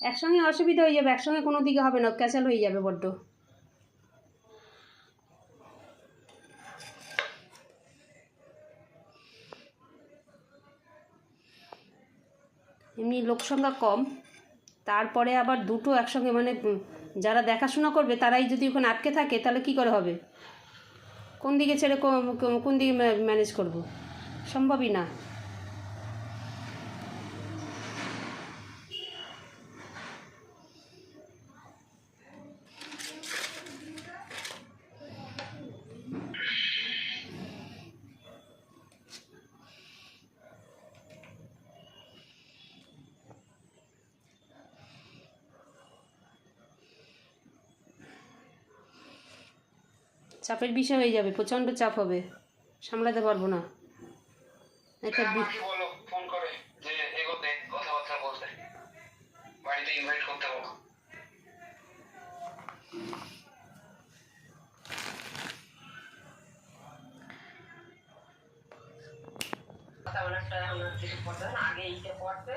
একসঙ্গে অসুবিধা হয়ে যাবে, একসঙ্গে কোনো দিকে হবে না, ক্যাচাল হয়ে যাবে বড্ড। এমনি লোকসংখ্যা কম, তারপরে আবার দুটো একসঙ্গে মানে যারা দেখাশোনা করবে তারাই যদি ওখানে আটকে থাকে তাহলে কি করে হবে? কোন দিকে ছেড়ে কোন দিকে ম্যানেজ করব? সম্ভবই না। চাপের বিষয় হয়ে যাবে, প্রচণ্ড চাপ হবে, সামলাতে পারবো না। একটা ফোন করে যে এগোতে কথাবার্তা বলতে, বাড়িতে ইনভাইট করতে বলো। অনেকটা আমার কিছু পড়তে না, আগে এইটা পড়তে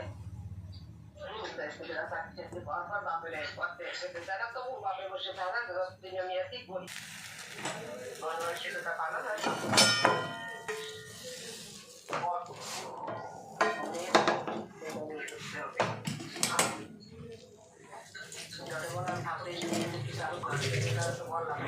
বাপের পড়তে সেটা তারা তো বাপে বসে থাকা 10 দিন আমি আর কি করি সেটা পালো না। ঠাকুরের কিছু আরো বললাম